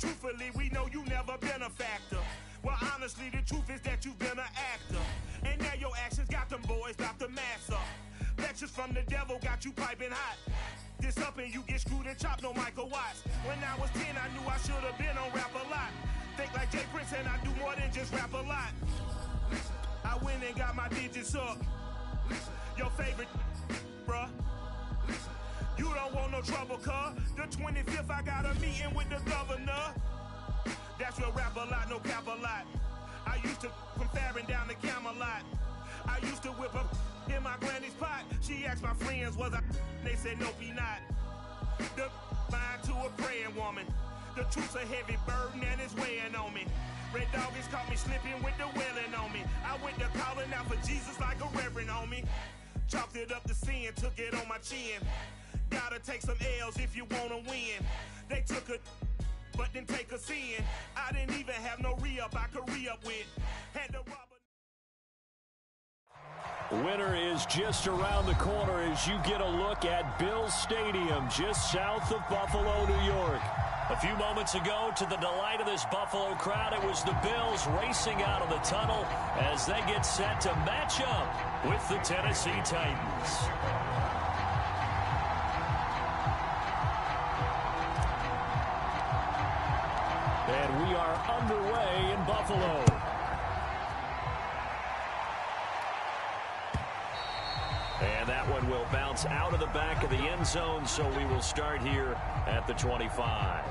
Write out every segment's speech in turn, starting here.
truthfully, we know you never been a factor. Well, honestly, the truth is that you've been an actor. And now your actions got them boys about to mass up. Lectures from the devil got you piping hot. This up and you get screwed and chopped, no Michael Watts. When I was 10, I knew I should have been on rap a lot. Think like Jay Prince and I do more than just rap a lot. I went and got my digits up. Your favorite, bruh. You don't want no trouble, cuz. The 25th, I got a meeting with the governor. That's real rap a lot, no cap a lot. I used to from Farron down to Camelot. I used to whip up in my granny's pot. She asked my friends, was I? They said, nope, he not. The line to a praying woman. The truth's a heavy burden and it's weighing on me. Red doggies caught me slipping with the wailing on me. I went to calling out for Jesus like a reverend on me. Chalked it up to sin, took it on my chin. Gotta take some L's if you wanna win. They took a but didn't take a sin. I didn't even have no re-up I could re-up with. Had to rob Winter is just around the corner as you get a look at Bills Stadium just south of Buffalo, New York. A few moments ago, to the delight of this Buffalo crowd, it was the Bills racing out of the tunnel as they get set to match up with the Tennessee Titans. And we are underway in Buffalo. And that one will bounce out of the back of the end zone, so we will start here at the 25.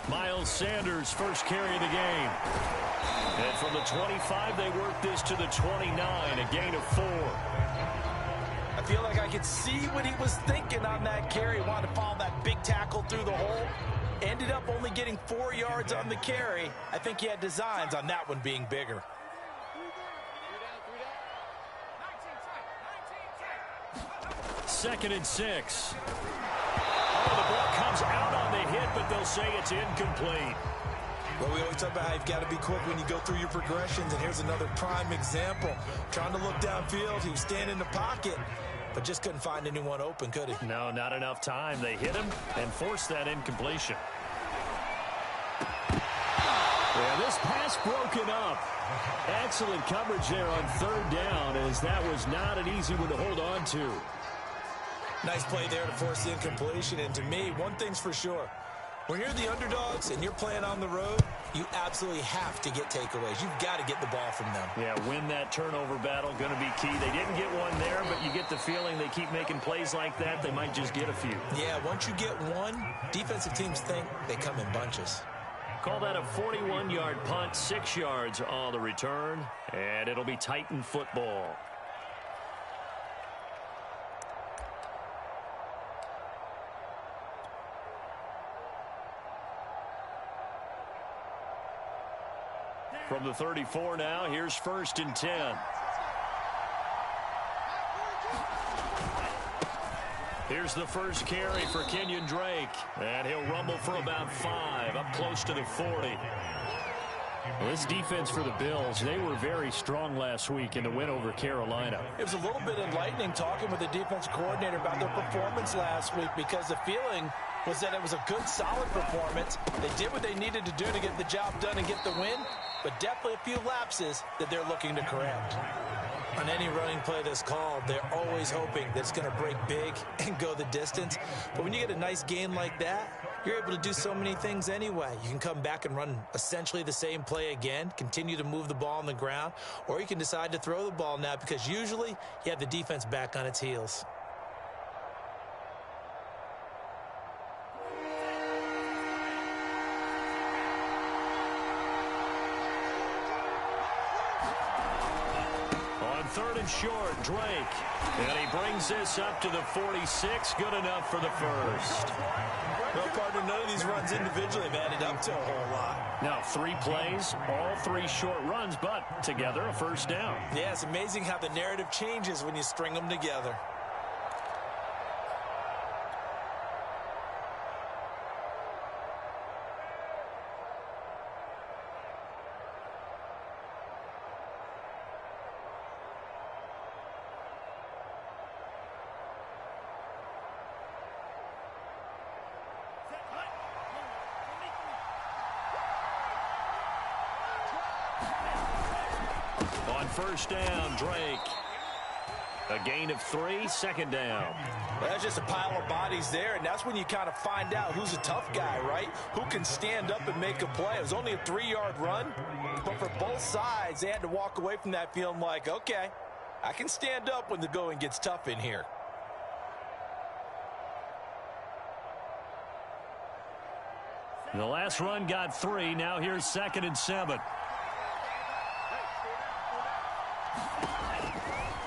Miles Sanders, first carry of the game. And from the 25, they work this to the 29, a gain of 4. I feel like I could see what he was thinking on that carry. Wanted to follow that big tackle through the hole. Ended up only getting 4 yards on the carry. I think he had designs on that one being bigger. Second and 6. Oh, the ball comes out on the hit, but they'll say it's incomplete. Well, we always talk about how you've got to be quick when you go through your progressions, and here's another prime example. Trying to look downfield, he was standing in the pocket, but just couldn't find anyone open, could he? No, not enough time. They hit him and forced that incompletion. Yeah, this pass broken up. Excellent coverage there on third down, as that was not an easy one to hold on to. Nice play there to force the incompletion, and to me, one thing's for sure. When you're the underdogs and you're playing on the road, you absolutely have to get takeaways. You've got to get the ball from them. Yeah, win that turnover battle, going to be key. They didn't get one there, but you get the feeling they keep making plays like that, they might just get a few. Yeah, once you get one, defensive teams think they come in bunches. Call that a 41-yard punt, 6 yards on the return, and it'll be Titan football. From the 34 now, here's 1st and 10. Here's the first carry for Kenyon Drake. And he'll rumble for about 5, up close to the 40. Well, this defense for the Bills, they were very strong last week in the win over Carolina. It was a little bit enlightening talking with the defense coordinator about their performance last week, because the feeling was that it was a good, solid performance. They did what they needed to do to get the job done and get the win, but definitely a few lapses that they're looking to correct. On any running play that's called, they're always hoping that it's going to break big and go the distance. But when you get a nice gain like that, you're able to do so many things anyway. You can come back and run essentially the same play again, continue to move the ball on the ground, or you can decide to throw the ball now, because usually you have the defense back on its heels. Third and short, Drake. And he brings this up to the 46. Good enough for the first. Well, partner, none of these runs individually have added up to a whole lot. Now, 3 plays, all 3 short runs, but together a first down. Yeah, it's amazing how the narrative changes when you string them together. first down. Drake. A gain of 3, second down. Well, that's just a pile of bodies there, and that's when you kind of find out who's a tough guy, right? Who can stand up and make a play. It was only a 3-yard run, but for both sides, they had to walk away from that feeling like, okay, I can stand up when the going gets tough in here. The last run got 3. Now here's 2nd and 7.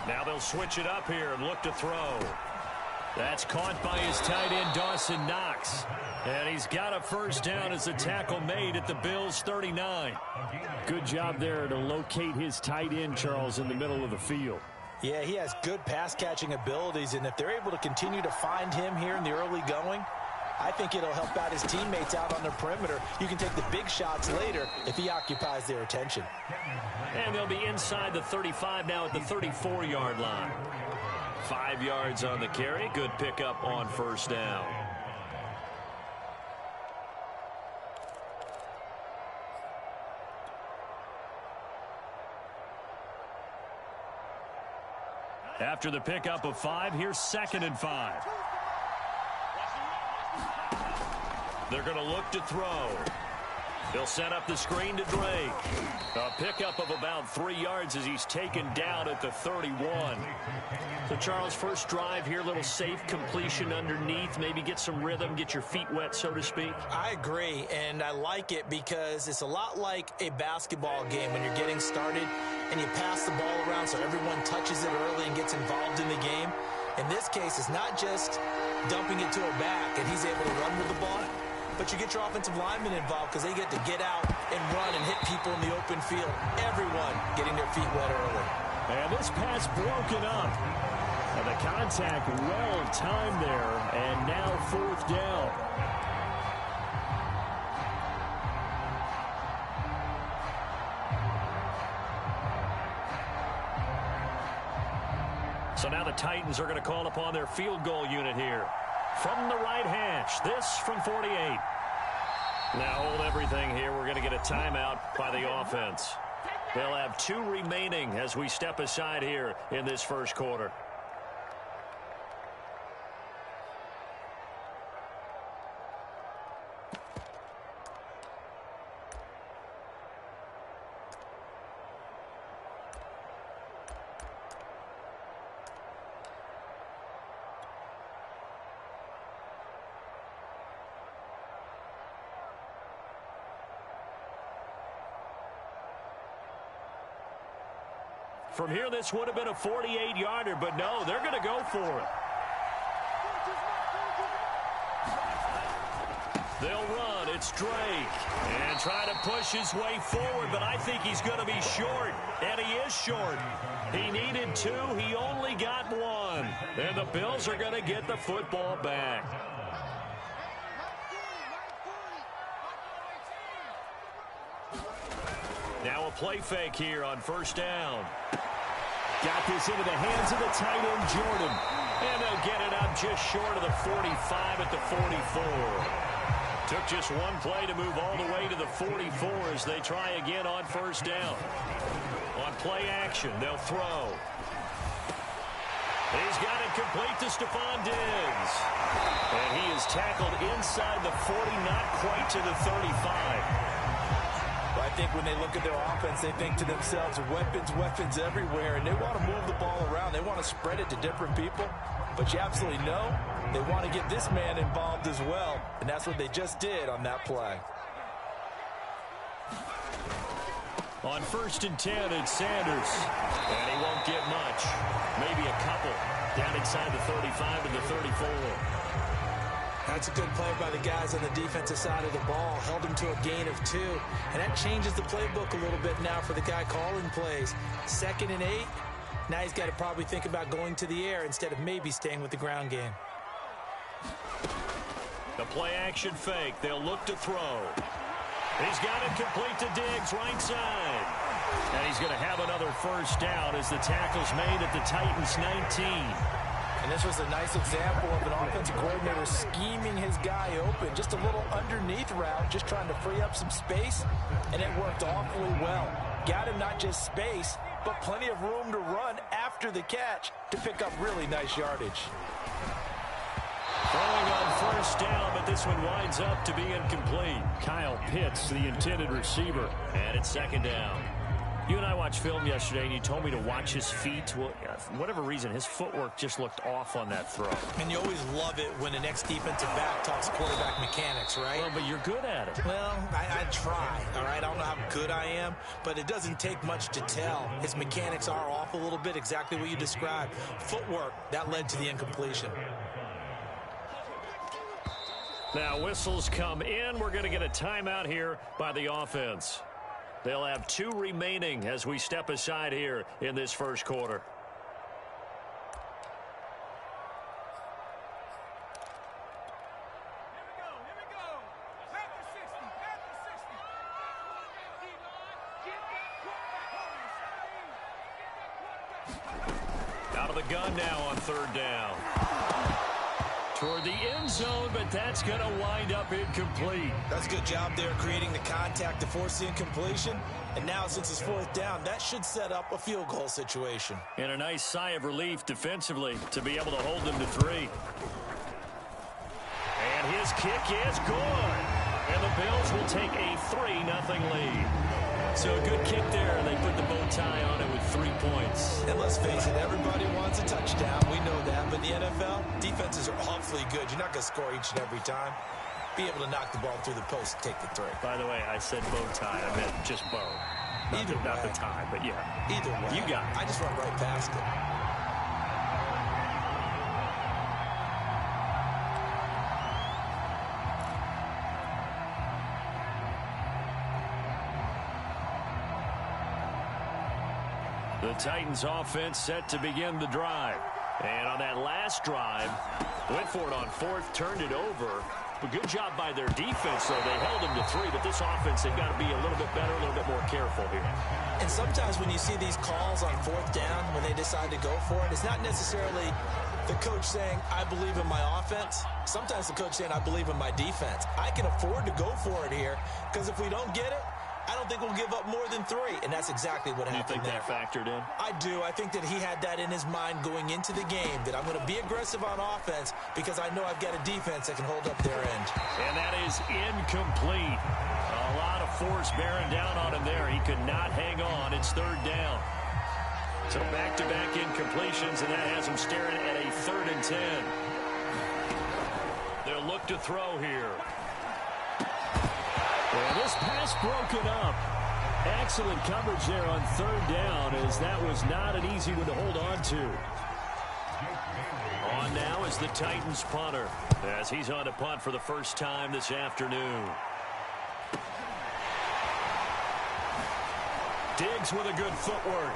Now they'll switch it up here and look to throw. That's caught by his tight end, Dawson Knox. And he's got a first down as the tackle made at the Bills' 39. Good job there to locate his tight end, Charles, in the middle of the field. Yeah, he has good pass-catching abilities, and if they're able to continue to find him here in the early going, I think it'll help out his teammates out on the perimeter. You can take the big shots later if he occupies their attention. And they'll be inside the 35 now at the 34-yard line. 5 yards on the carry. Good pickup on first down. After the pickup of 5, here's 2nd and 5. They're going to look to throw. They'll set up the screen to Drake. A pickup of about 3 yards as he's taken down at the 31. So, Charles, first drive here, little safe completion underneath. Maybe get some rhythm, get your feet wet, so to speak. I agree, and I like it because it's a lot like a basketball game when you're getting started and you pass the ball around so everyone touches it early and gets involved in the game. In this case, it's not just dumping it to a back and he's able to run with the ball, but you get your offensive linemen involved because they get to get out and run and hit people in the open field. Everyone getting their feet wet early. And this pass broken up. And the contact well timed there. And now 4th down. So now the Titans are going to call upon their field goal unit here. From the right hash, this from 48. Now hold everything here. We're going to get a timeout by the offense. They'll have 2 remaining as we step aside here in this first quarter. From here, this would have been a 48-yarder, but no, they're going to go for it. They'll run. It's Drake. And try to push his way forward, but I think he's going to be short. And he is short. He needed 2. He only got 1. And the Bills are going to get the football back. Now a play fake here on first down. Got this into the hands of the tight end, Jordan. And they'll get it up just short of the 45 at the 44. Took just one play to move all the way to the 44 as they try again on first down. On play action, they'll throw. He's got it complete to Stephon Diggs. And he is tackled inside the 40, not quite to the 35. I think when they look at their offense, they think to themselves, weapons everywhere, and they want to move the ball around. They want to spread it to different people, but you absolutely know they want to get this man involved as well, and that's what they just did on that play. On 1st and 10, it's Sanders, and he won't get much. Maybe a couple down inside the 35 and the 34. That's a good play by the guys on the defensive side of the ball. Held him to a gain of 2. And that changes the playbook a little bit now for the guy calling plays. 2nd and 8. Now he's got to probably think about going to the air instead of maybe staying with the ground game. The play action fake. They'll look to throw. He's got it complete to Diggs, right side. And he's going to have another first down as the tackle's made at the Titans' 19. And this was a nice example of an offensive coordinator scheming his guy open. Just a little underneath route, just trying to free up some space, and it worked awfully well. Got him not just space, but plenty of room to run after the catch to pick up really nice yardage. Throwing on first down, but this one winds up to be incomplete. Kyle Pitts, the intended receiver. And it's second down. You and I watched film yesterday, and you told me to watch his feet. Well, for whatever reason, his footwork just looked off on that throw. And you always love it when an ex-defensive back talks quarterback mechanics, right? Well, but you're good at it. Well, I try, all right? I don't know how good I am, but it doesn't take much to tell. His mechanics are off a little bit, exactly what you described. Footwork, that led to the incompletion. Now, whistles come in. We're going to get a timeout here by the offense. They'll have 2 remaining as we step aside here in this first quarter. Out of the gun now on third down. Toward the end zone, but that's going to wind up incomplete. That's a good job there creating the contact to force the incompletion. And now, since it's fourth down, that should set up a field goal situation. And a nice sigh of relief defensively to be able to hold them to 3. And his kick is good. And the Bills will take a 3-0 lead. So a good kick there. They put the bow tie on it with 3 points. And let's face it, everybody wants a touchdown. We know that. But the NFL, defenses are awfully good. You're not going to score each and every time. Be able to knock the ball through the post and take the 3. By the way, I said bow tie. I meant just bow. Not the tie, but yeah. Either way. You got it. I just run right past it. The Titans offense set to begin the drive. And on that last drive, went for it on fourth, turned it over. But good job by their defense, though. They held them to 3, but this offense, they've got to be a little bit better, a little bit more careful here. And sometimes when you see these calls on fourth down, when they decide to go for it, it's not necessarily the coach saying, I believe in my offense. Sometimes the coach saying, I believe in my defense. I can afford to go for it here, because if we don't get it, I don't think we'll give up more than 3, and that's exactly what happened. You think that factored in? I do. I think that he had that in his mind going into the game, that I'm going to be aggressive on offense because I know I've got a defense that can hold up their end. And that is incomplete. A lot of force bearing down on him there. He could not hang on. It's third down. So back-to-back incompletions, and that has him staring at a 3rd and 10. They'll look to throw here. Well, this pass broken up. Excellent coverage there on third down, as that was not an easy one to hold on to. On now is the Titans punter, as he's on to punt for the first time this afternoon. Diggs with a good footwork.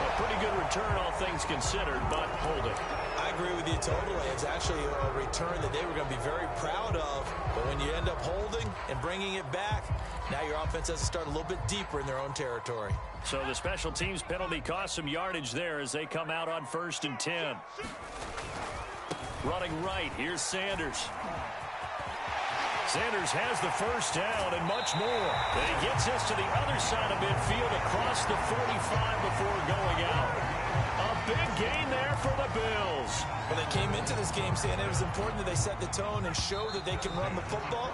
A pretty good return, all things considered, but hold it. I agree with you totally. It's actually a return that they were going to be very proud of. But when you end up holding and bringing it back, now your offense has to start a little bit deeper in their own territory. So the special teams penalty cost some yardage there as they come out on 1st and 10. Running right, here's Sanders. Sanders has the first down and much more. And he gets us to the other side of midfield across the 45 before going out. A big gain there for the Bills. Well, they came into this game saying it was important that they set the tone and show that they can run the football.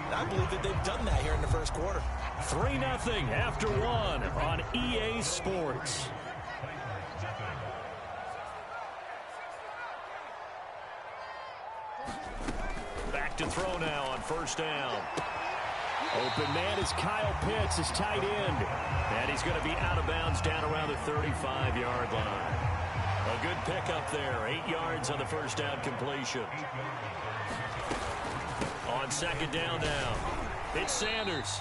And I believe that they've done that here in the first quarter. 3-0 after 1 on EA Sports. Back to throw now on first down. Open man is Kyle Pitts, his tight end. And he's going to be out of bounds down around the 35-yard line. A good pickup there. 8 yards on the first down completion. On second down now, it's Sanders.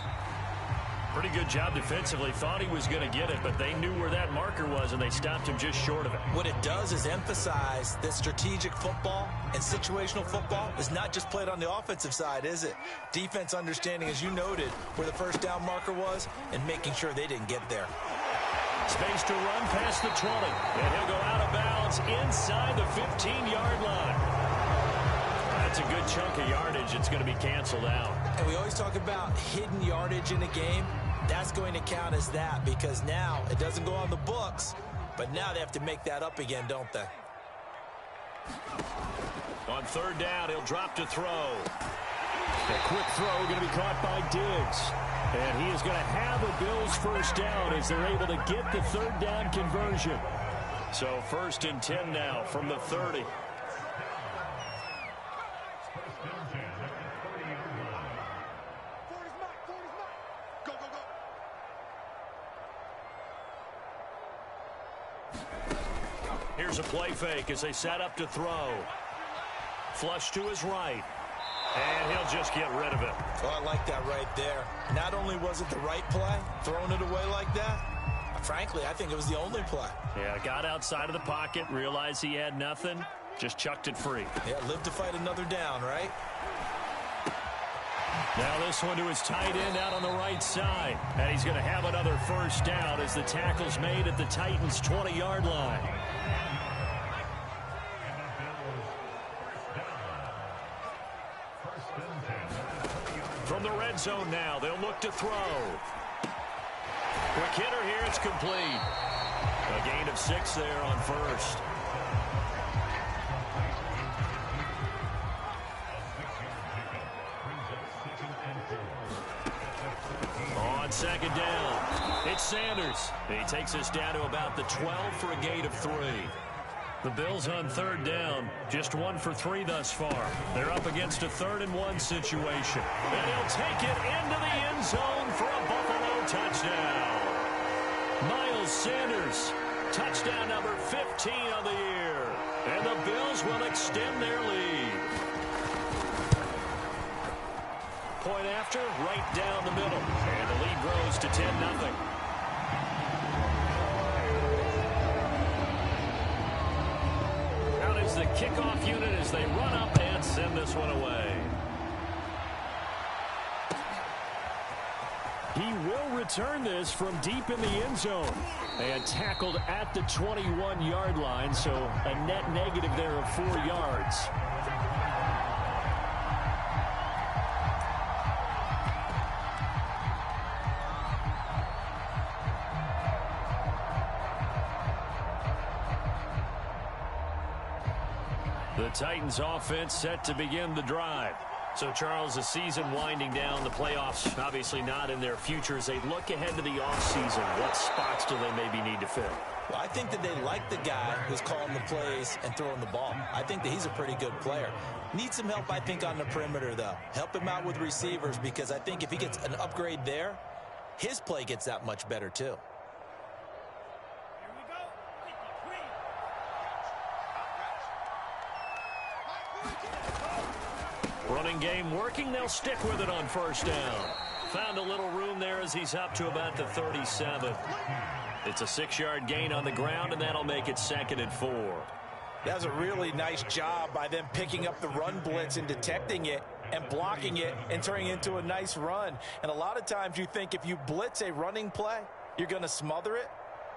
Pretty good job defensively. Thought he was going to get it, but they knew where that marker was, and they stopped him just short of it. What it does is emphasize that strategic football and situational football is not just played on the offensive side, is it? Defense understanding, as you noted, where the first down marker was and making sure they didn't get there. Space to run past the 20, and he'll go out of bounds inside the 15-yard line. That's a good chunk of yardage. It's going to be canceled out. And we always talk about hidden yardage in a game. That's going to count as that because now it doesn't go on the books, but now they have to make that up again, don't they? On third down, he'll drop to throw. A quick throw going to be caught by Diggs. And he is going to have a Bills first down as they're able to get the third down conversion. So 1st and 10 now from the 30. Here's a play fake as they set up to throw. Flush to his right. And he'll just get rid of it. Oh, I like that right there. Not only was it the right play, throwing it away like that, frankly, I think it was the only play. Yeah, got outside of the pocket, realized he had nothing, just chucked it free. Yeah, live to fight another down, right? Now this one to his tight end out on the right side. And he's going to have another first down as the tackle's made at the Titans' 20-yard line. From the red zone now, they'll look to throw. Quick hitter here, it's complete. A gain of 6 there on first. On second down, it's Sanders. He takes us down to about the 12 for a gain of 3. The Bills on third down, just 1 for 3 thus far. They're up against a 3rd and 1 situation. And he'll take it into the end zone for a Buffalo touchdown. Miles Sanders, touchdown number 15 on the year. And the Bills will extend their lead. Point after, right down the middle. And the lead grows to 10-0. The kickoff unit as they run up and send this one away. He will return this from deep in the end zone. And tackled at the 21-yard line, so a net negative there of 4 yards. The Titans offense set to begin the drive. So, Charles, the season winding down, the playoffs obviously not in their future. As they look ahead to the offseason, what spots do they maybe need to fill? Well, I think that they like the guy who's calling the plays and throwing the ball. I think that he's a pretty good player. Needs some help, I think, on the perimeter, though. Help him out with receivers because I think if he gets an upgrade there, his play gets that much better, too. Running game working. They'll stick with it on first down. Found a little room there as he's up to about the 37. It's a 6-yard gain on the ground, and that'll make it 2nd and 4. That was a really nice job by them picking up the run blitz and detecting it and blocking it and turning it into a nice run. And a lot of times you think if you blitz a running play, you're going to smother it.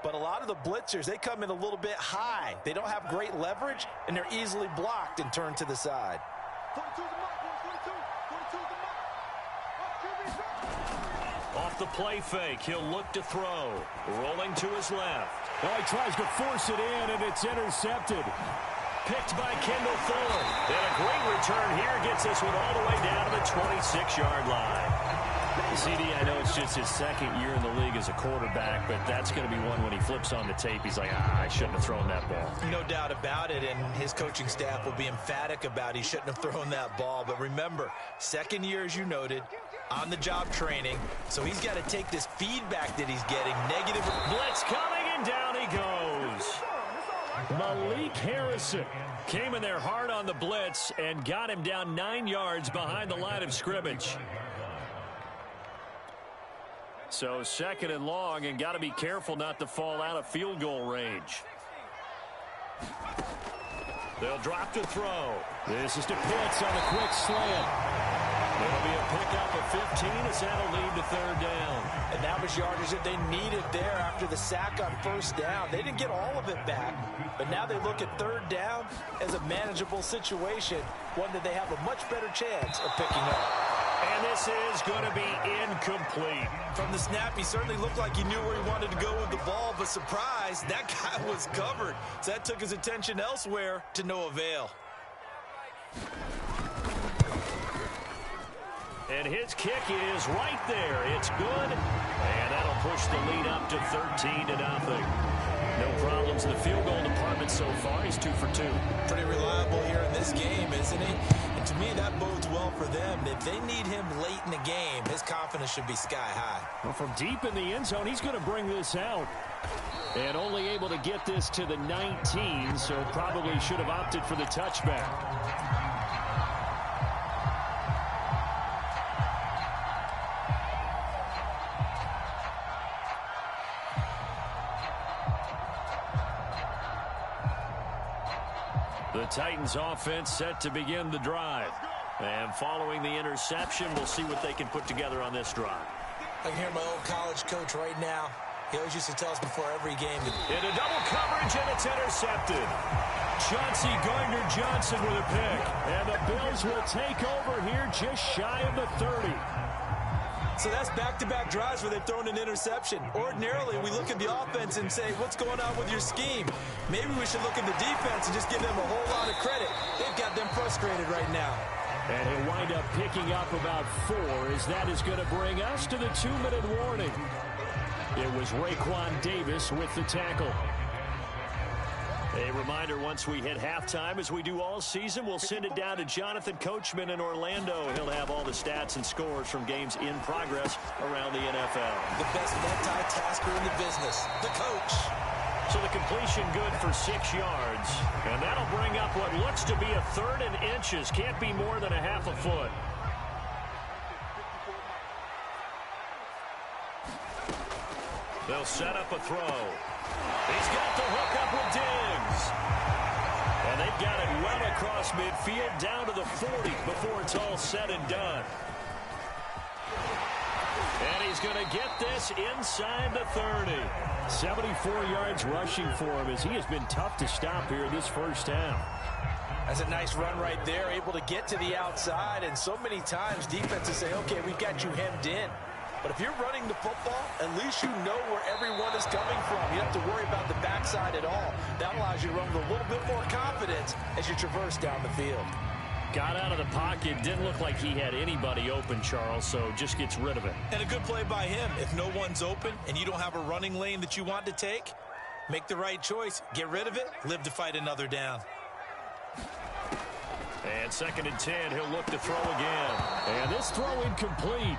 But a lot of the blitzers, they come in a little bit high. They don't have great leverage, and they're easily blocked and turned to the side. Off the play fake, he'll look to throw. Rolling to his left. Oh, he tries to force it in, and it's intercepted. Picked by Kendall Fuller. And a great return here gets this one all the way down to the 26-yard line. CD, I know it's just his 2nd year in the league as a quarterback, but that's going to be one when he flips on the tape. He's like, I shouldn't have thrown that ball. No doubt about it, and his coaching staff will be emphatic about he shouldn't have thrown that ball. But remember, 2nd year, as you noted, on-the-job training, so he's got to take this feedback that he's getting. Negative blitz coming, and down he goes. Malik Harrison came in there hard on the blitz and got him down 9 yards behind the line of scrimmage. So 2nd and long, and got to be careful not to fall out of field goal range. They'll drop to throw. This is to Pitts on the quick slant. It'll be a pickup of 15 as that'll lead to 3rd down. And that was yardage that they needed there after the sack on first down. They didn't get all of it back, but now they look at 3rd down as a manageable situation, one that they have a much better chance of picking up. And this is going to be incomplete. From the snap, he certainly looked like he knew where he wanted to go with the ball, but surprise, that guy was covered. So that took his attention elsewhere to no avail. And his kick is right there. It's good. And that'll push the lead up to 13-0. No problems in the field goal department so far. He's 2 for 2. Pretty reliable here in this game, isn't he? And to me, that bodes well for them. If they need him late in the game, his confidence should be sky high. Well, from deep in the end zone, he's going to bring this out. And only able to get this to the 19, so probably should have opted for the touchback. The Titans offense set to begin the drive. And following the interception, we'll see what they can put together on this drive. I can hear my old college coach right now. He always used to tell us before every game. Into double coverage, and it's intercepted. Chauncey Gardner-Johnson with a pick. And the Bills will take over here just shy of the 30. So that's back-to-back drives where they've thrown an interception. Ordinarily, we look at the offense and say, what's going on with your scheme? Maybe we should look at the defense and just give them a whole lot of credit. They've got them frustrated right now. And he'll wind up picking up about 4, as that is going to bring us to the 2-minute warning. It was Raekwon Davis with the tackle. A reminder, once we hit halftime, as we do all season, we'll send it down to Jonathan Coachman in Orlando. He'll have all the stats and scores from games in progress around the NFL. The best multitasker in the business, the coach. So the completion good for 6 yards. And that'll bring up what looks to be a 3rd and inches. Can't be more than a half a foot. They'll set up a throw. He's got the hook up with Diggs. And they've got it well across midfield down to the 40 before it's all said and done. And he's going to get this inside the 30. 74 yards rushing for him, as he has been tough to stop here this first half. That's a nice run right there, able to get to the outside. And so many times defenses say, okay, we've got you hemmed in. But if you're running the football, at least you know where everyone is coming from. You don't have to worry about the backside at all. That allows you to run with a little bit more confidence as you traverse down the field. Got out of the pocket. Didn't look like he had anybody open, Charles, so just gets rid of it. And a good play by him. If no one's open and you don't have a running lane that you want to take, make the right choice. Get rid of it. Live to fight another down. And 2nd and 10. He'll look to throw again. And this throw incomplete.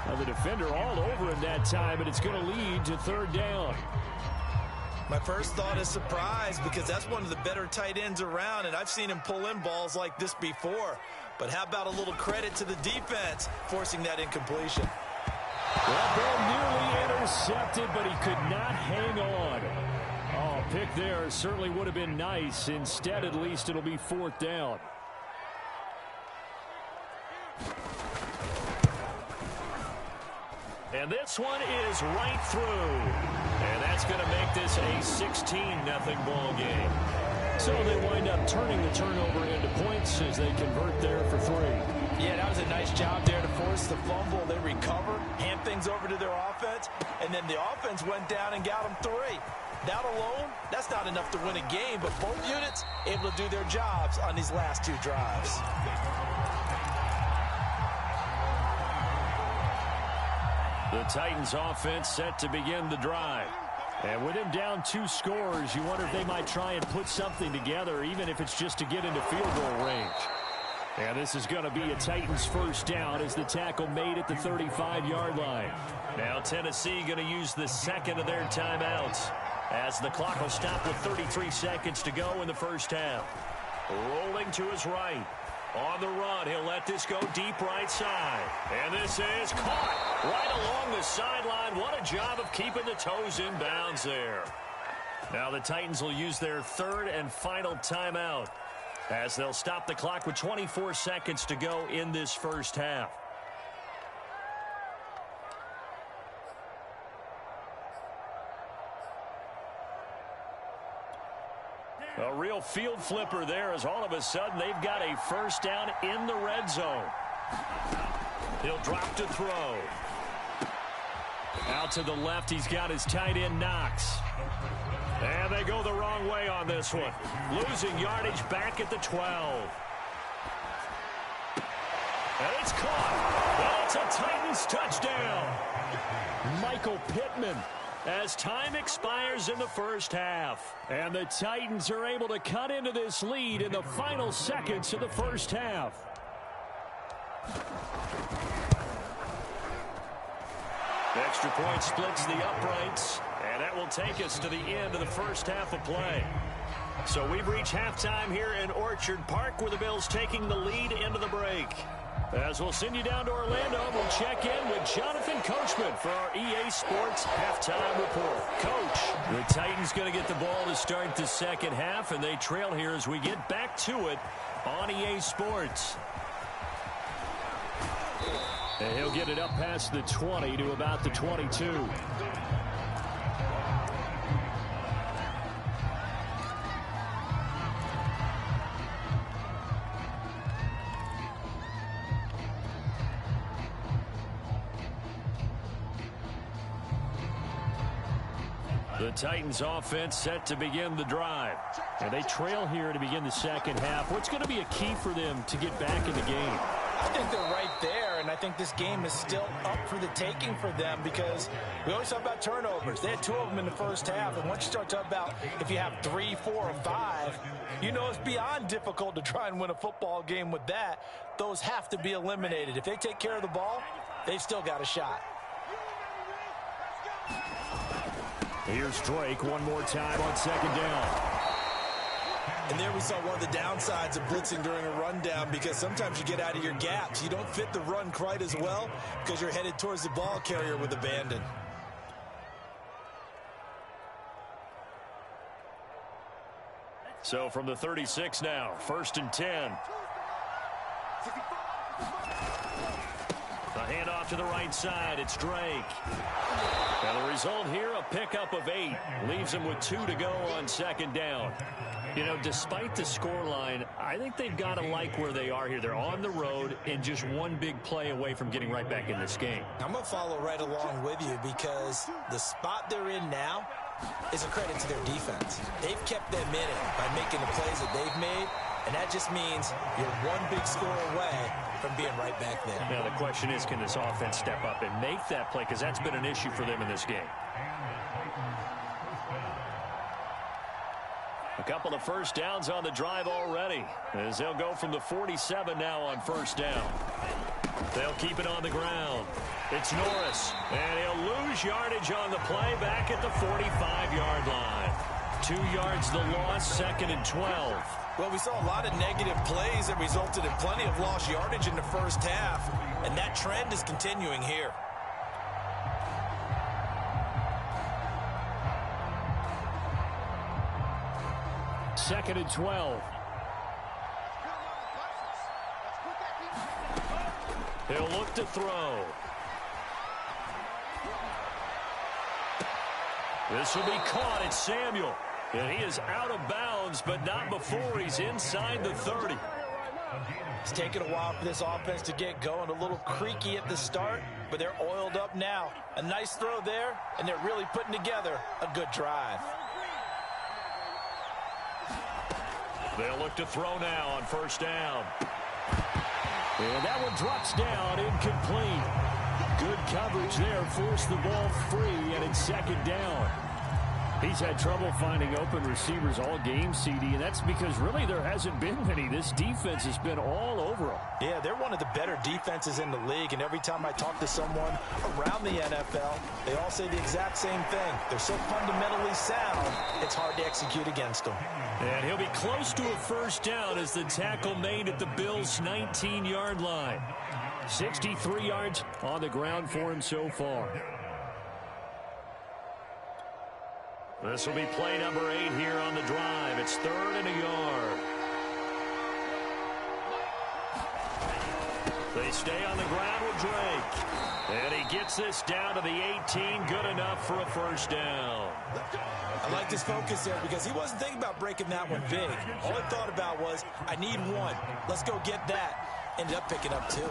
Now the defender all over him that time, and it's going to lead to 3rd down. My first thought is surprise, because that's one of the better tight ends around, and I've seen him pull in balls like this before. But how about a little credit to the defense forcing that incompletion? Well, ball nearly intercepted, but he could not hang on. Oh, pick there certainly would have been nice. Instead, at least it'll be 4th down. And this one is right through. And that's going to make this a 16-0 ball game. So they wind up turning the turnover into points as they convert there for 3. Yeah, that was a nice job there to force the fumble. They recover, hand things over to their offense, and then the offense went down and got them 3. That alone, that's not enough to win a game, but both units able to do their jobs on these last 2 drives. The Titans offense set to begin the drive. And with him down 2 scores, you wonder if they might try and put something together, even if it's just to get into field goal range. And this is going to be a Titans first down as the tackle made at the 35-yard line. Now Tennessee going to use the 2nd of their timeouts, as the clock will stop with 33 seconds to go in the first half. Rolling to his right. On the run, he'll let this go deep right side. And this is caught right along the sideline. What a job of keeping the toes in bounds there. Now the Titans will use their 3rd and final timeout, as they'll stop the clock with 24 seconds to go in this first half. A real little field flipper there as all of a sudden they've got a first down in the red zone. He'll drop to throw. Out to the left, he's got his tight end Knox. And they go the wrong way on this one. Losing yardage back at the 12. And it's caught. Well, it's a Titans touchdown. Michael Pittman, as time expires in the first half. And the Titans are able to cut into this lead in the final seconds of the first half. Extra point splits the uprights, and that will take us to the end of the first half of play. So we've reached halftime here in Orchard Park, where the Bills taking the lead into the break. As we'll send you down to Orlando, we'll check in with Jonathan Coachman for our EA Sports halftime report. Coach, the Titans going to get the ball to start the second half, and they trail here as we get back to it on EA Sports. And he'll get it up past the 20 to about the 22. The Titans offense set to begin the drive. And they trail here to begin the second half. What's going to be a key for them to get back in the game? I think they're right there, and I think this game is still up for the taking for them because we always talk about turnovers. They had 2 of them in the first half, and once you start talking about if you have 3, 4, or 5, you know it's beyond difficult to try and win a football game with that. Those have to be eliminated. If they take care of the ball, they've still got a shot. Here's Drake one more time on second down. And there we saw one of the downsides of blitzing during a rundown because sometimes you get out of your gaps. You don't fit the run quite as well because you're headed towards the ball carrier with abandon. So from the 36 now, 1st and 10. The handoff to the right side. It's Drake. Now the result here, a pickup of 8. Leaves him with 2 to go on second down. You know, despite the scoreline, I think they've got to like where they are here. They're on the road and just one big play away from getting right back in this game. I'm going to follow right along with you because the spot they're in now is a credit to their defense. They've kept them in it by making the plays that they've made, and that just means you're one big score away from being right back there. Now the question is, can this offense step up and make that play? Because that's been an issue for them in this game. A couple of first downs on the drive already, as they'll go from the 47 now on first down. They'll keep it on the ground. It's Norris, and he'll lose yardage on the play back at the 45-yard line. 2 yards the loss, 2nd and 12. Well, we saw a lot of negative plays that resulted in plenty of lost yardage in the first half, and that trend is continuing here. Second and 12. He'll look to throw. This will be caught. It's Samuel. And he is out of bounds, but not before he's inside the 30. It's taken a while for this offense to get going. A little creaky at the start, but they're oiled up now. A nice throw there, and they're really putting together a good drive. They'll look to throw now on first down. And that one drops down, incomplete. Good coverage there, forced the ball free, and it's second down. He's had trouble finding open receivers all game, CD, and that's because really there hasn't been many. This defense has been all over them. Yeah, they're one of the better defenses in the league, and every time I talk to someone around the NFL, they all say the exact same thing. They're so fundamentally sound, it's hard to execute against them. And he'll be close to a first down as the tackle made at the Bills' 19-yard line. 63 yards on the ground for him so far. This will be play number 8 here on the drive. It's 3rd and a yard. They They stay on the ground with Drake. And he gets this down to the 18. Good enough for a first down. I like his focus there because he wasn't thinking about breaking that one big. All he thought about was, I need one. Let's go get that. Ended up picking up two.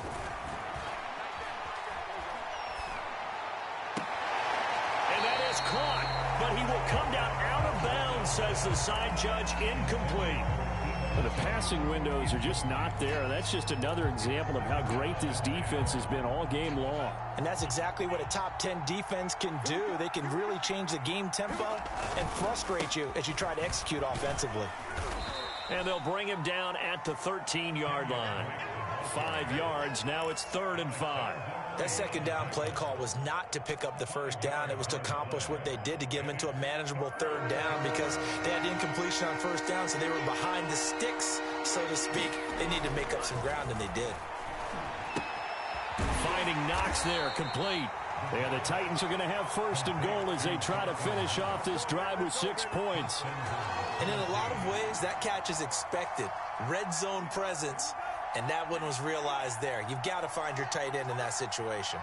And that is caught. But he will come down out of bounds, says the side judge, incomplete. Well, the passing windows are just not there. That's just another example of how great this defense has been all game long. And that's exactly what a top 10 defense can do. They can really change the game tempo and frustrate you as you try to execute offensively. And they'll bring him down at the 13-yard line. 5 yards. Now it's 3rd and 5. That second down play call was not to pick up the first down. It was to accomplish what they did to get them into a manageable 3rd down because they had incompletion on first down, so they were behind the sticks, so to speak. They needed to make up some ground, and they did. Finding Knox there, complete. Yeah, the Titans are going to have 1st and goal as they try to finish off this drive with 6 points. And in a lot of ways, that catch is expected. Red zone presence. And that one was realized there. You've got to find your tight end in that situation.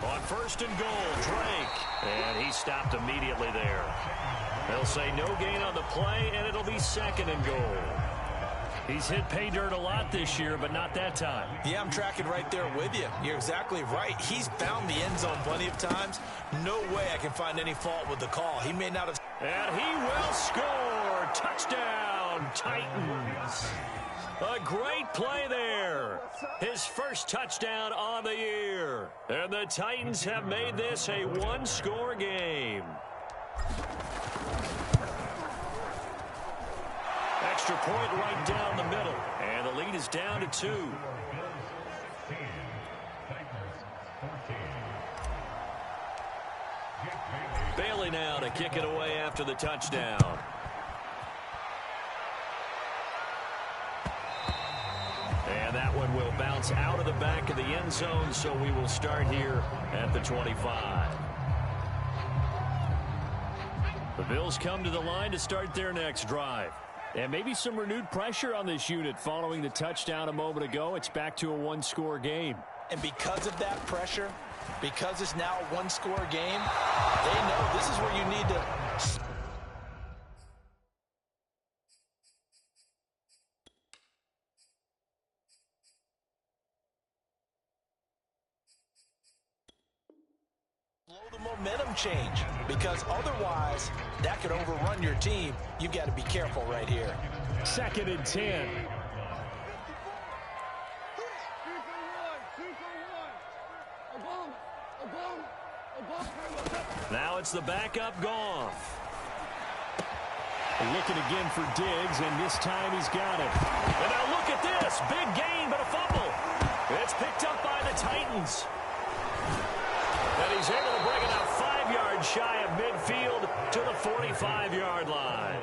On 1st and goal, Drake. And he stopped immediately there. They'll say no gain on the play, and it'll be 2nd and goal. He's hit pay dirt a lot this year, but not that time. Yeah, I'm tracking right there with you. You're exactly right. He's found the end zone plenty of times. No way I can find any fault with the call. He may not have... And he will score. Touchdown, Titans. A great play there. His first touchdown on the year. And the Titans have made this a one-score game. Extra point right down the middle. And the lead is down to 2. Bailey now to kick it away after the touchdown. And that one will bounce out of the back of the end zone, so we will start here at the 25. The Bills come to the line to start their next drive. And maybe some renewed pressure on this unit following the touchdown a moment ago. It's back to a one-score game. And because of that pressure, because it's now a one-score game, they know this is where you need to... slow the momentum change, because otherwise that could overrun your team. You've got to be careful right here. 2nd and 10. Now it's the backup Goff. Looking again for Diggs, and this time he's got it. And now look at this. Big gain, but a fumble. It's picked up by the Titans. And he's able to bring it out 5 yards shy of midfield to the 45-yard line.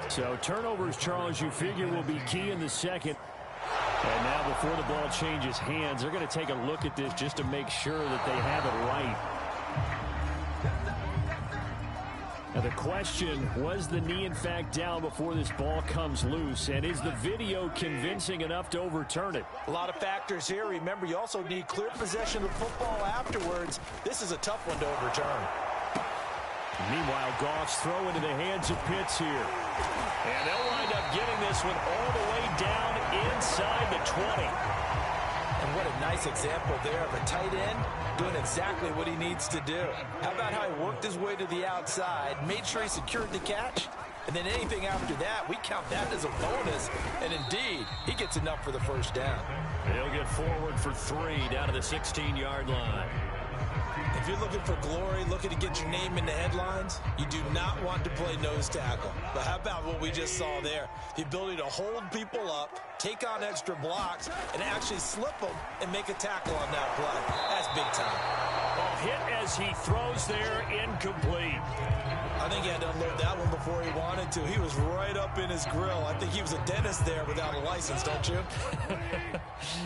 So turnovers, Charles, you figure will be key in the second. And now before the ball changes hands, they're going to take a look at this just to make sure that they have it right. Now the question, was the knee in fact down before this ball comes loose? And is the video convincing enough to overturn it? A lot of factors here. Remember, you also need clear possession of football afterwards. This is a tough one to overturn. Meanwhile, Goff's throw into the hands of Pitts here. And they'll wind up getting this one all the way down inside the 20. And what a nice example there of a tight end doing exactly what he needs to do. How about how he worked his way to the outside, made sure he secured the catch, and then anything after that, we count that as a bonus. And indeed, he gets enough for the first down. He'll get forward for 3 down to the 16-yard line. If you're looking for glory, looking to get your name in the headlines, you do not want to play nose tackle. But how about what we just saw there? The ability to hold people up, take on extra blocks, and actually slip them and make a tackle on that play. That's big time. Oh, hit as he throws there, incomplete. I think he had to unload that one before he wanted to. He was right up in his grill. I think he was a dentist there without a license, don't you?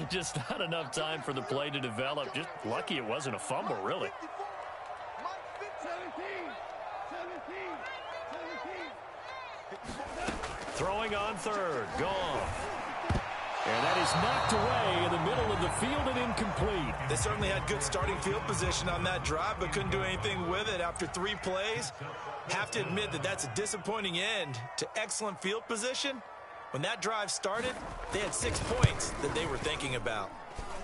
Just not enough time for the play to develop. Just lucky it wasn't a fumble, really. Throwing on 3rd, Goff. And that is is knocked away in the middle of the field and incomplete. They certainly had good starting field position on that drive, but couldn't do anything with it after 3 plays. Have to admit that that's a disappointing end to excellent field position. When that drive started, they had 6 points that they were thinking about.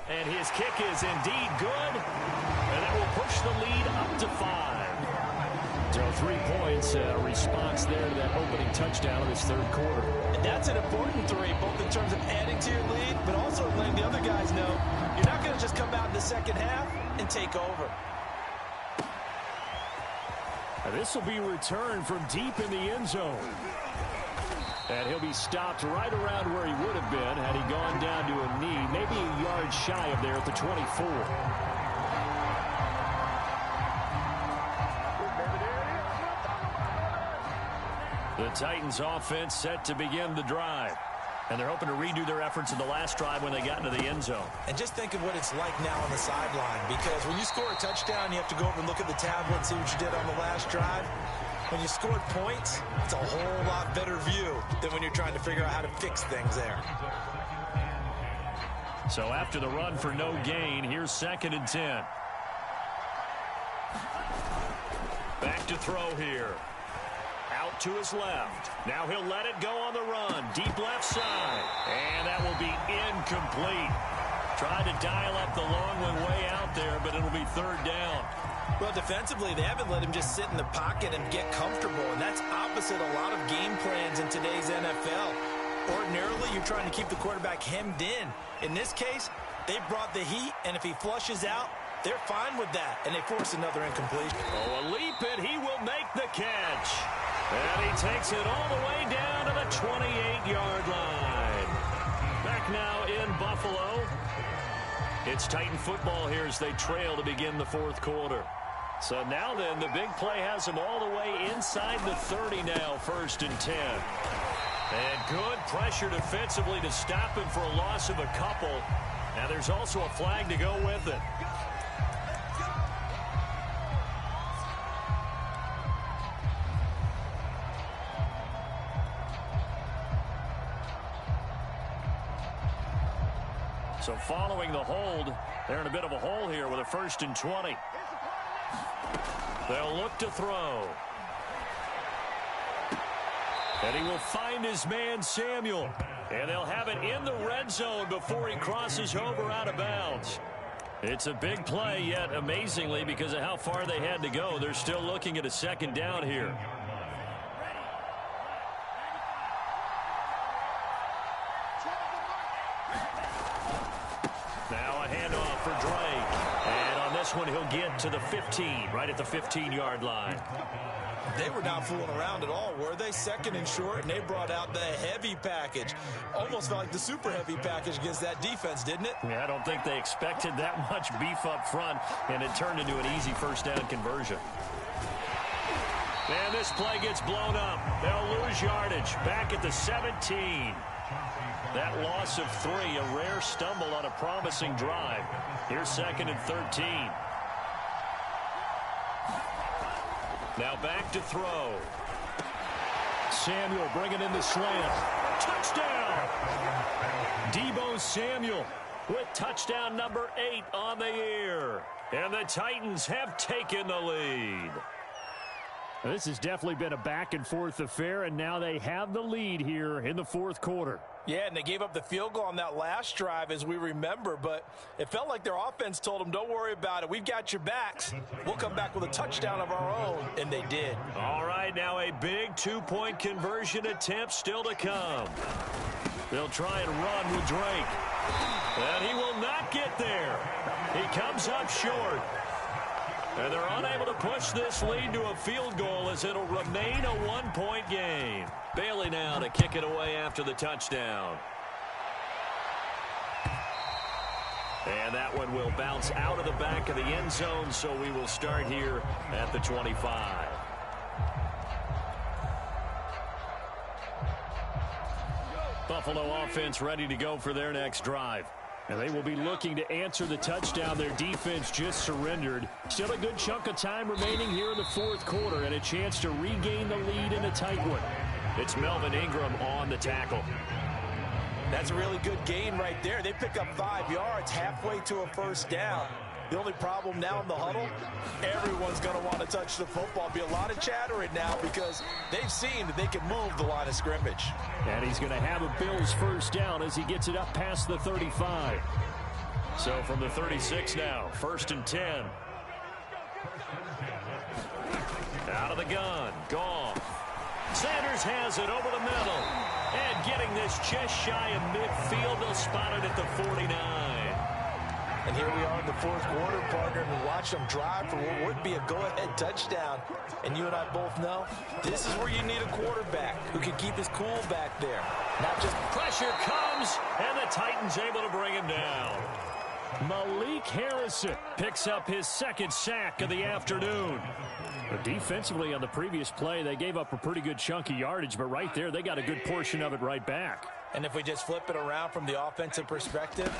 And his kick is indeed good, and that will push the lead up to 5. So 3 points, response there to that opening touchdown of this third quarter. And that's an important 3, both in terms of adding to your lead, but also letting the other guys know you're not going to just come out in the second half and take over. This will be returned from deep in the end zone. And he'll be stopped right around where he would have been had he gone down to a knee, maybe a yard shy of there at the 24. The Titans offense set to begin the drive. And they're hoping to redo their efforts in the last drive when they got into the end zone. And just think of what it's like now on the sideline, because when you score a touchdown, you have to go over and look at the tablet and see what you did on the last drive. When you scored points, it's a whole lot better view than when you're trying to figure out how to fix things there. So after the run for no gain, here's 2nd and 10. Back to throw here. Out to his left. Now he'll let it go on the run. Deep left side. And that will be incomplete. Tried to dial up the long one way out there, but it'll be 3rd down. Well, defensively, they haven't let him just sit in the pocket and get comfortable, and that's opposite a lot of game plans in today's NFL. Ordinarily, you're trying to keep the quarterback hemmed in. In this case, they brought the heat, and if he flushes out, they're fine with that, and they force another incompletion. Oh, a leap, and he will make the catch. And he takes it all the way down to the 28-yard line. Back now in Buffalo. It's Titan football here as they trail to begin the 4th quarter. So now then, the big play has them all the way inside the 30 now, 1st and 10. And good pressure defensively to stop him for a loss of a couple. Now there's also a flag to go with it. So following the hold, they're in a bit of a hole here with a 1st and 20. They'll look to throw. And he will find his man, Samuel. And they'll have it in the red zone before he crosses over out of bounds. It's a big play, yet amazingly, because of how far they had to go, they're still looking at a 2nd down here. One he'll get to the 15, right at the 15-yard line. They were not fooling around at all, were they? 2nd and short, and they brought out the heavy package. Almost felt like the super heavy package against that defense, didn't it? Yeah, I don't think they expected that much beef up front, and it turned into an easy 1st down conversion. And this play gets blown up. They'll lose yardage. Back at the 17. That loss of 3, a rare stumble on a promising drive. Here's 2nd and 13. Now back to throw. Samuel bringing in the slant. Touchdown! Deebo Samuel with touchdown number 8 on the year. And the Titans have taken the lead. This has definitely been a back-and-forth affair, and now they have the lead here in the 4th quarter. Yeah, and they gave up the field goal on that last drive, as we remember, but it felt like their offense told them, don't worry about it. We've got your backs. We'll come back with a touchdown of our own, and they did. All right, now a big 2-point conversion attempt still to come. They'll try and run with Drake. And he will not get there. He comes up short. And they're unable to push this lead to a field goal as it'll remain a 1-point game. Bailey now to kick it away after the touchdown. And that one will bounce out of the back of the end zone, so we will start here at the 25. Buffalo offense ready to go for their next drive. And they will be looking to answer the touchdown their defense just surrendered. Still a good chunk of time remaining here in the 4th quarter and a chance to regain the lead in a tight one. It's Melvin Ingram on the tackle. That's a really good gain right there. They pick up 5 yards halfway to a first down. The only problem now in the huddle, everyone's going to want to touch the football. Be a lot of chattering now because they've seen that they can move the line of scrimmage. And he's going to have a Bills first down as he gets it up past the 35. So from the 36 now, 1st and 10. Out of the gun, Goff. Sanders has it over the middle. And getting this just shy of midfield, they'll spot it at the 49. And here we are in the 4th quarter, partner, and we watch them drive for what would be a go-ahead touchdown. And you and I both know this is where you need a quarterback who can keep his cool back there. Not just pressure comes, and the Titans able to bring him down. Malik Harrison picks up his 2nd sack of the afternoon. But defensively on the previous play, they gave up a pretty good chunk of yardage, but right there, they got a good portion of it right back. And if we just flip it around from the offensive perspective,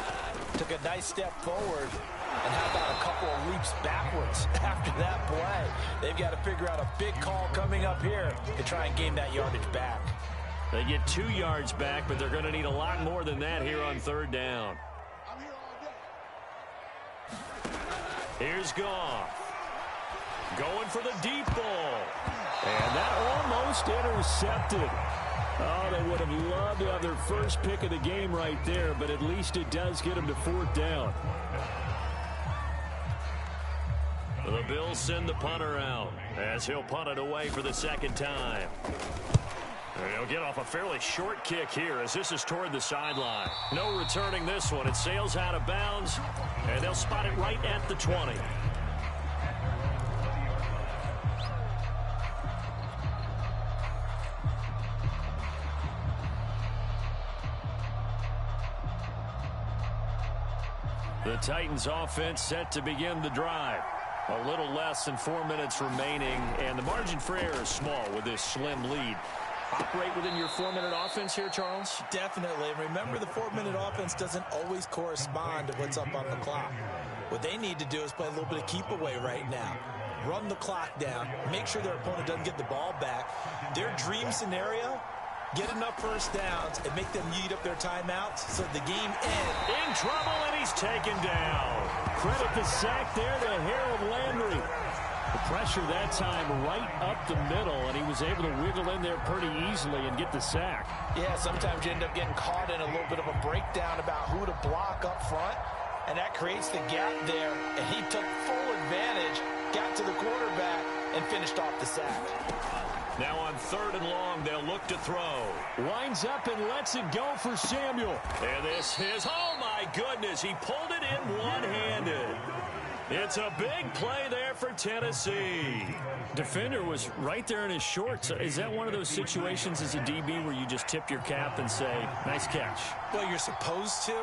took a nice step forward, and how about a couple of leaps backwards after that play? They've got to figure out a big call coming up here to try and gain that yardage back. They get 2 yards back, but they're going to need a lot more than that here on 3rd down. Here's Goff. Going for the deep ball. And that almost intercepted. Oh, they would have loved to have their first pick of the game right there, but at least it does get them to 4th down. The Bills send the punter out as he'll punt it away for the 2nd time. He'll get off a fairly short kick here as this is toward the sideline. No returning this one. It sails out of bounds, and they'll spot it right at the 20. The Titans offense set to begin the drive. A little less than 4 minutes remaining, and the margin for error is small with this slim lead. Operate within your 4-minute offense here, Charles? Definitely. Remember, the 4-minute offense doesn't always correspond to what's up on the clock. What they need to do is play a little bit of keep away right now. Run the clock down. Make sure their opponent doesn't get the ball back. Their dream scenario, get enough first downs and make them eat up their timeouts so the game ends. In trouble, and he's taken down. Credit the sack there to Harold Landry. The pressure that time right up the middle, and he was able to wiggle in there pretty easily and get the sack. Yeah, sometimes you end up getting caught in a little bit of a breakdown about who to block up front, and that creates the gap there, and he took full advantage, got to the quarterback, and finished off the sack. Now on 3rd and long, they'll look to throw. Winds up and lets it go for Samuel. And this is, oh my goodness, he pulled it in one-handed. It's a big play there for Tennessee. Defender was right there in his shorts. Is that one of those situations as a DB where you just tip your cap and say, nice catch? Well, you're supposed to,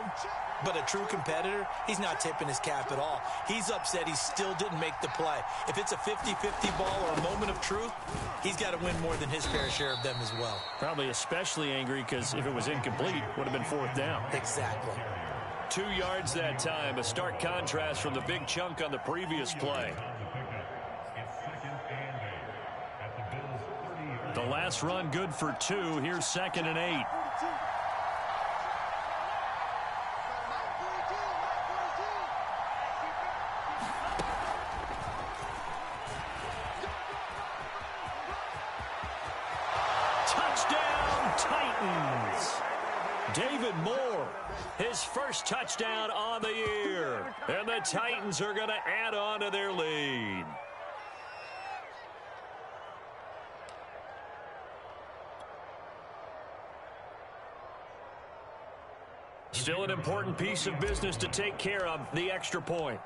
but a true competitor, he's not tipping his cap at all. He's upset he still didn't make the play. If it's a 50-50 ball or a moment of truth, he's got to win more than his fair share of them as well. Probably especially angry because if it was incomplete, would have been 4th down. Exactly. 2 yards that time, a stark contrast from the big chunk on the previous play. The last run good for 2. Here's 2nd and 8. Touchdown, Titans. David Moore, his first touchdown on the year. And the Titans are going to add on to their lead. Still an important piece of business to take care of, the extra point.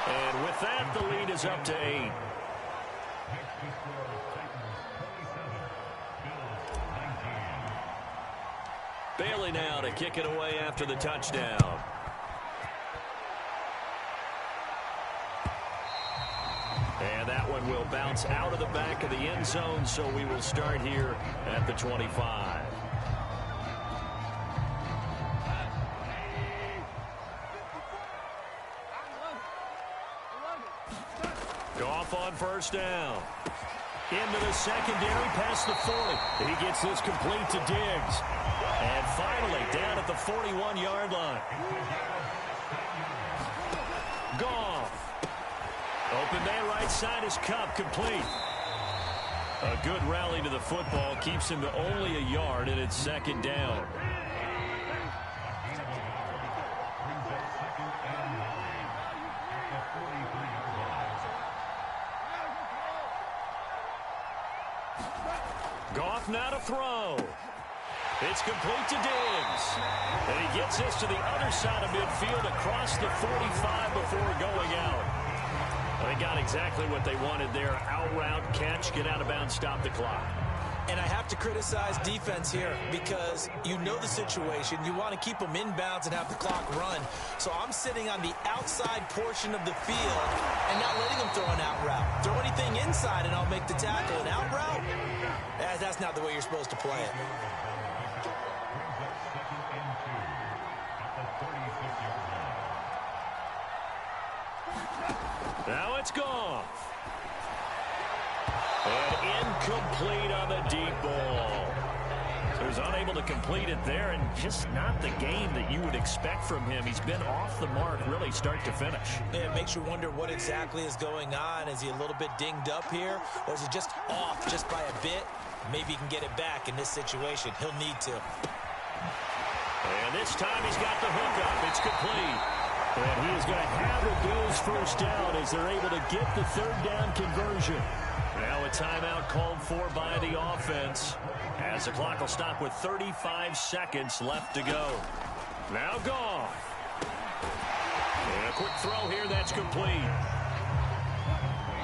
And with that, the lead is up to 8. Bailey now to kick it away after the touchdown. And that one will bounce out of the back of the end zone, so we will start here at the 25. Goff on first down. Into the secondary past the 40. He gets this complete to Diggs. And finally down at the 41-yard line. Goff. Open man right side is Cup, complete. A good rally to the football keeps him to only a yard, and it's second down. Goff now to throw. It's complete to Diggs. And he gets this to the other side of midfield across the 45 before going out. They got exactly what they wanted there. Out route, catch, get out of bounds, stop the clock. And I have to criticize defense here because you know the situation. You want to keep them inbounds and have the clock run. So I'm sitting on the outside portion of the field and not letting them throw an out route. Throw anything inside and I'll make the tackle. An out route? That's not the way you're supposed to play it. Now it's Goff. And incomplete on the deep ball. So he's unable to complete it there, and just not the game that you would expect from him. He's been off the mark really start to finish. Yeah, it makes you wonder what exactly is going on. Is he a little bit dinged up here, or is he just off just by a bit? Maybe he can get it back in this situation. He'll need to. And this time he's got the hook up. It's complete. And he is going to have a Bills first down as they're able to get the third down conversion. Now a timeout called for by the offense as the clock will stop with 35 seconds left to go. Now Goff. And a quick throw here that's complete.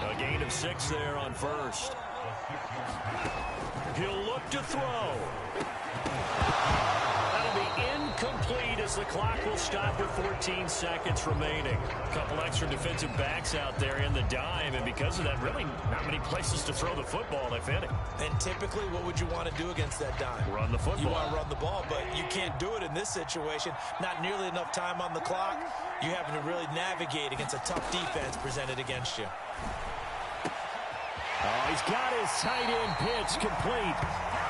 A gain of 6 there on first. He'll look to throw. That'll be incomplete as the clock will stop with 14 seconds remaining. A couple extra defensive backs out there in the dime, and because of that, really not many places to throw the football, if any. And typically, what would you want to do against that dime? Run the football. You want to run the ball, but you can't do it in this situation. Not nearly enough time on the clock. You're having to really navigate against a tough defense presented against you. Oh, he's got his tight end pitch complete.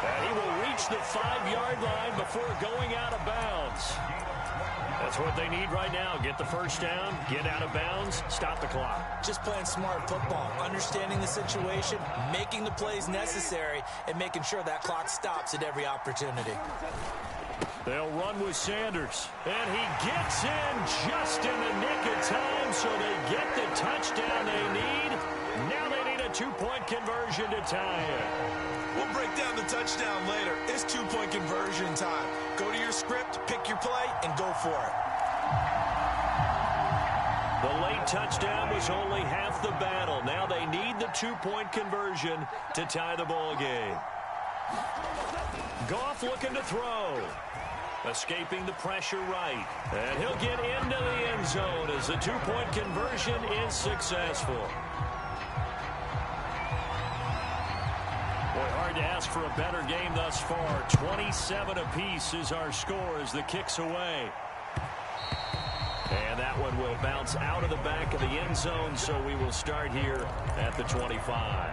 And he will reach the 5-yard line before going out of bounds. That's what they need right now. Get the first down, get out of bounds, stop the clock. Just playing smart football, understanding the situation, making the plays necessary, and making sure that clock stops at every opportunity. They'll run with Sanders. And he gets in just in the nick of time, so they get the touchdown they need. Now they need a 2-point conversion to tie it. We'll break down the touchdown later. It's 2-point conversion time. Go to your script, pick your play, and go for it. The late touchdown was only half the battle. Now they need the 2-point conversion to tie the ball game. Goff looking to throw. Escaping the pressure right. And he'll get into the end zone as the 2-point conversion is successful. Boy, hard to ask for a better game thus far. 27 apiece is our score as the kick's away. And that one will bounce out of the back of the end zone, so we will start here at the 25.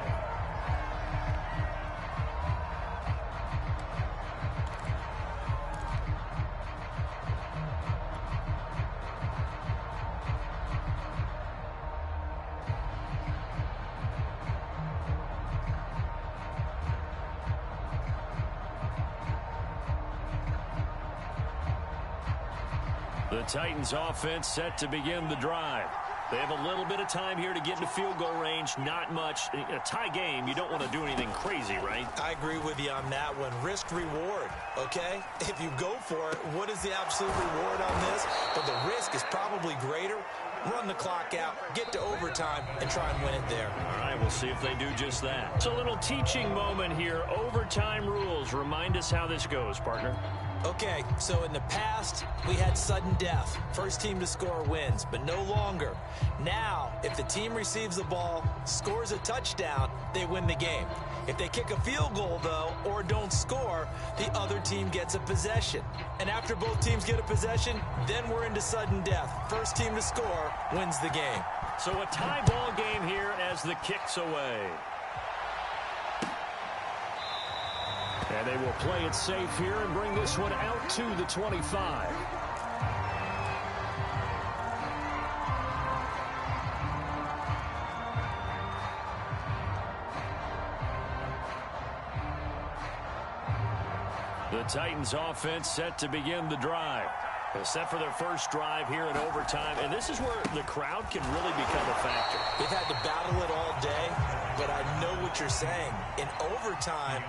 The Titans offense set to begin the drive. They have a little bit of time here to get into field goal range. Not much. A tie game, you don't want to do anything crazy, right? I agree with you on that one. Risk reward, okay? If you go for it, what is the absolute reward on this? But the risk is probably greater. Run the clock out, get to overtime, and try and win it there. All right, we'll see if they do just that. It's a little teaching moment here. Overtime rules. Remind us how this goes, partner. Okay, so in the past, we had sudden death. First team to score wins, but no longer. Now, if the team receives the ball, scores a touchdown, they win the game. If they kick a field goal, though, or don't score, the other team gets a possession. And after both teams get a possession, then we're into sudden death. First team to score wins the game. So a tie ball game here as the kick's away. And they will play it safe here and bring this one out to the 25. The Titans offense set to begin the drive. Set for their first drive here in overtime. And this is where the crowd can really become a factor. They've had to battle it all day, but I know what you're saying. In overtime,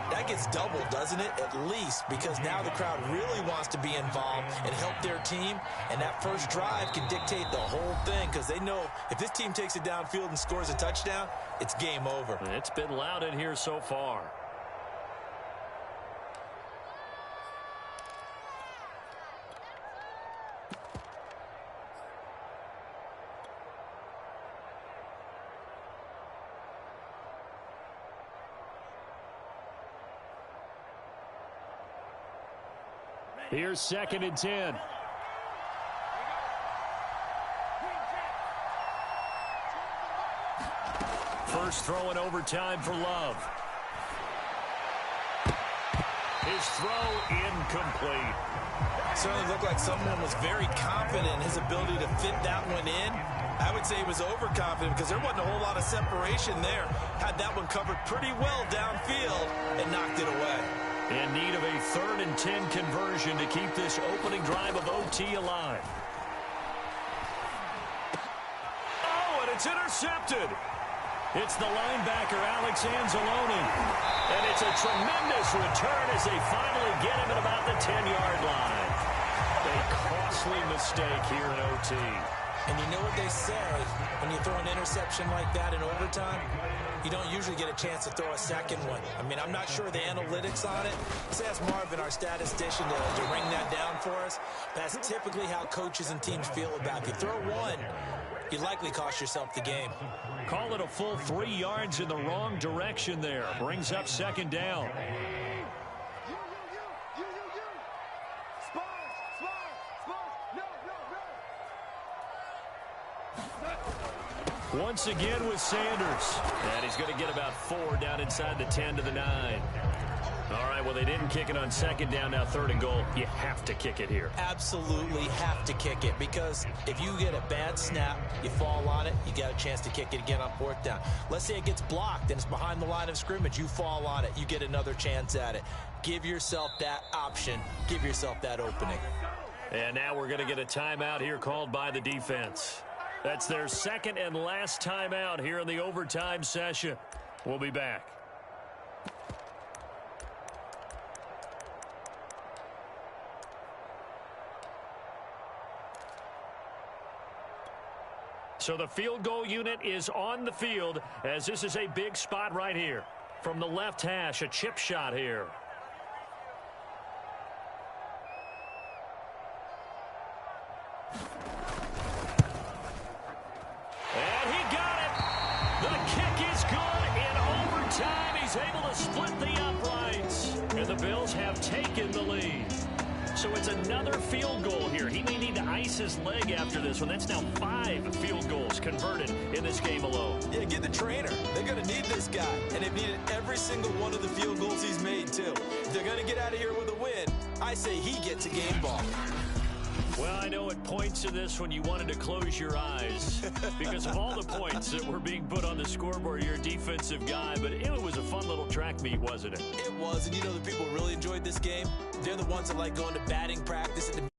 that gets doubled, doesn't it? At least, because now the crowd really wants to be involved and help their team. And that first drive can dictate the whole thing because they know if this team takes it downfield and scores a touchdown, it's game over. It's been loud in here so far. Here's 2nd and 10. First throw in overtime for Love. His throw incomplete. Certainly looked like someone was very confident in his ability to fit that one in. I would say he was overconfident because there wasn't a whole lot of separation there. Had that one covered pretty well downfield and knocked it away. In need of a 3rd and 10 conversion to keep this opening drive of OT alive. Oh, and it's intercepted. It's the linebacker, Alex Anzalone. And it's a tremendous return as they finally get him at about the 10-yard line. A costly mistake here in OT. And you know what they say, when you throw an interception like that in overtime, you don't usually get a chance to throw a second one. I mean, I'm not sure the analytics on it. Let's ask Marvin, our statistician, to ring that down for us. That's typically how coaches and teams feel about it. If you throw one, you likely cost yourself the game. Call it a full 3 yards in the wrong direction there. Brings up 2nd down. Once again with Sanders. And he's going to get about 4 down inside the 10 to the 9. All right, well, they didn't kick it on 2nd down, now 3rd and goal. You have to kick it here. Absolutely have to kick it because if you get a bad snap, you fall on it, you got a chance to kick it again on 4th down. Let's say it gets blocked and it's behind the line of scrimmage. You fall on it, you get another chance at it. Give yourself that option. Give yourself that opening. And now we're going to get a timeout here called by the defense. That's their 2nd and last timeout here in the overtime session. We'll be back. So the field goal unit is on the field as this is a big spot right here. From the left hash, a chip shot here. And he got it. The kick is good in overtime. He's able to split the uprights. And the Bills have taken the lead. So it's another field goal here. He may need to ice his leg after this one. That's now 5 field goals converted in this game alone. Yeah, get the trainer. They're going to need this guy. And they've needed every single one of the field goals he's made, too. If they're going to get out of here with a win, I say he gets a game ball. Well, I know at points in this when you wanted to close your eyes because of all the points that were being put on the scoreboard. You're a defensive guy, but it was a fun little track meet, wasn't it? It was, and you know the people really enjoyed this game? They're the ones that like going to batting practice at the